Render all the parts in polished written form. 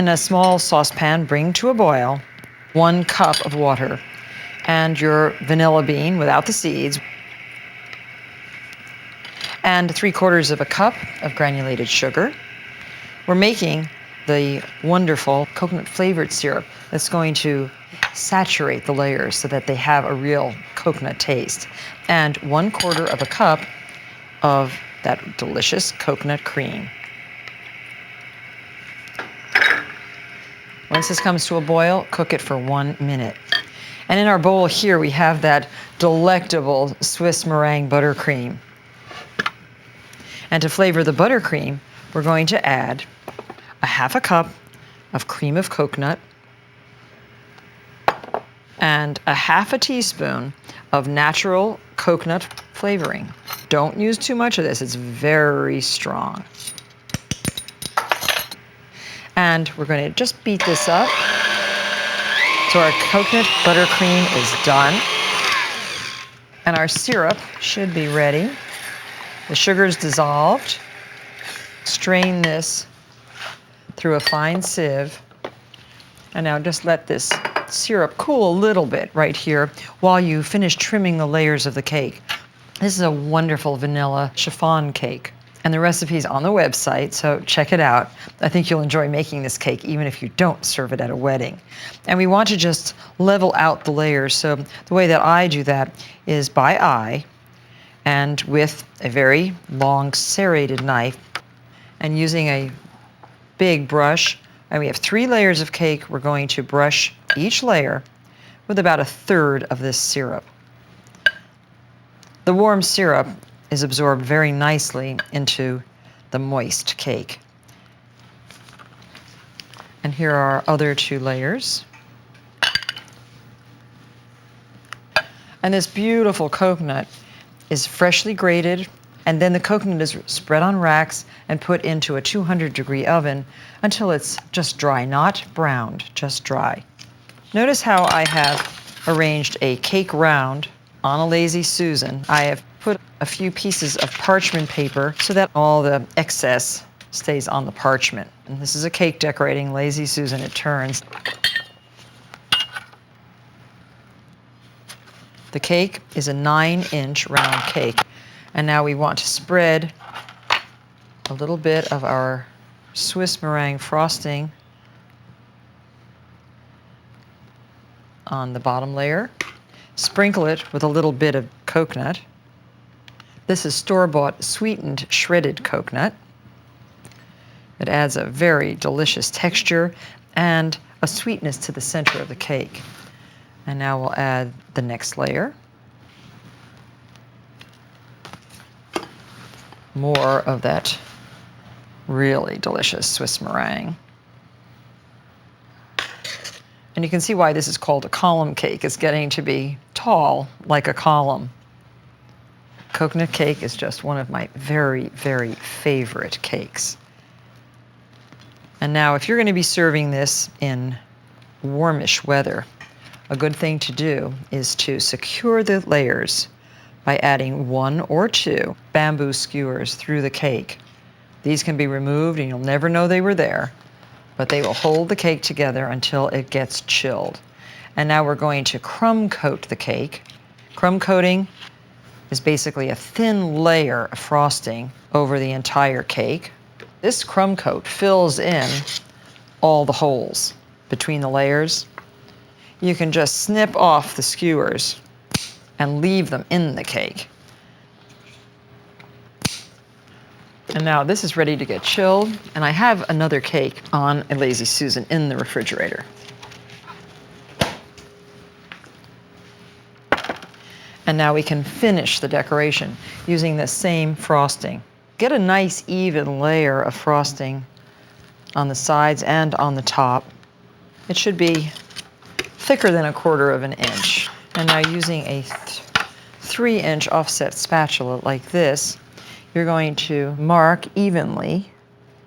In a small saucepan, bring to a boil 1 cup of water and your vanilla bean without the seeds, and 3/4 of a cup of granulated sugar. We're making the wonderful coconut flavored syrup that's going to saturate the layers so that they have a real coconut taste. And 1/4 of a cup of that delicious coconut cream. Once this comes to a boil, cook it for 1 minute. And in our bowl here, we have that delectable Swiss meringue buttercream. And to flavor the buttercream, we're going to add a 1/2 cup of cream of coconut and a 1/2 teaspoon of natural coconut flavoring. Don't use too much of this, it's very strong. And we're going to just beat this up. So our coconut buttercream is done. And our syrup should be ready. The sugar's dissolved. Strain this through a fine sieve. And now just let this syrup cool a little bit right here while you finish trimming the layers of the cake. This is a wonderful vanilla chiffon cake. And the recipe's on the website, so check it out. I think you'll enjoy making this cake even if you don't serve it at a wedding. And we want to just level out the layers. So the way that I do that is by eye and with a very long serrated knife and using a big brush. And we have 3 layers of cake. We're going to brush each layer with about 1/3 of this syrup. The warm syrup is absorbed very nicely into the moist cake. And here are our other 2 layers. And this beautiful coconut is freshly grated, and then the coconut is spread on racks and put into a 200-degree oven until it's just dry, not browned, just dry. Notice how I have arranged a cake round on a Lazy Susan. I have put a few pieces of parchment paper so that all the excess stays on the parchment. And this is a cake decorating Lazy Susan, it turns. The cake is a 9-inch round cake. And now we want to spread a little bit of our Swiss meringue frosting on the bottom layer. Sprinkle it with a little bit of coconut. This is store-bought sweetened shredded coconut. It adds a very delicious texture and a sweetness to the center of the cake. And now we'll add the next layer. More of that really delicious Swiss meringue. And you can see why this is called a column cake. It's getting to be tall like a column. Coconut cake is just one of my very, very favorite cakes. And now if you're going to be serving this in warmish weather, a good thing to do is to secure the layers by adding 1 or 2 bamboo skewers through the cake. These can be removed and you'll never know they were there, but they will hold the cake together until it gets chilled. And now we're going to crumb coat the cake. Crumb coating is basically a thin layer of frosting over the entire cake. This crumb coat fills in all the holes between the layers. You can just snip off the skewers and leave them in the cake. And now this is ready to get chilled, and I have another cake on a Lazy Susan in the refrigerator. And now we can finish the decoration using the same frosting. Get a nice even layer of frosting on the sides and on the top. It should be thicker than 1/4 inch. And now using a 3-inch offset spatula like this, you're going to mark evenly,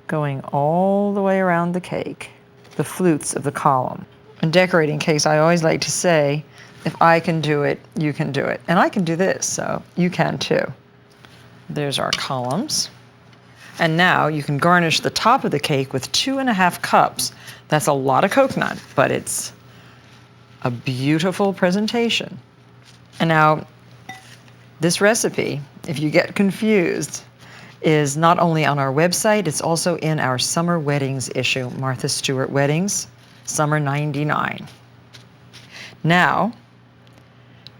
going all the way around the cake, the flutes of the column. In decorating cakes, I always like to say, if I can do it, you can do it. And I can do this, so you can too. There's our columns. And now you can garnish the top of the cake with 2.5 cups. That's a lot of coconut, but it's a beautiful presentation. And now, this recipe, if you get confused, is not only on our website, it's also in our Summer Weddings issue, Martha Stewart Weddings, Summer '99. Now,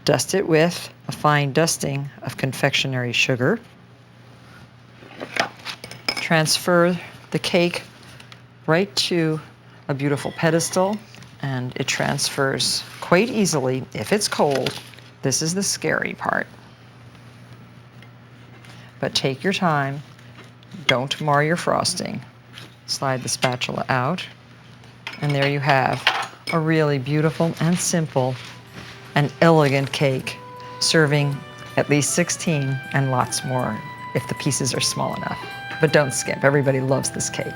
dust it with a fine dusting of confectionery sugar. Transfer the cake right to a beautiful pedestal, and it transfers quite easily if it's cold. This is the scary part. But take your time, don't mar your frosting. Slide the spatula out, and there you have a really beautiful and simple and elegant cake, serving at least 16 and lots more if the pieces are small enough. But don't skip, everybody loves this cake.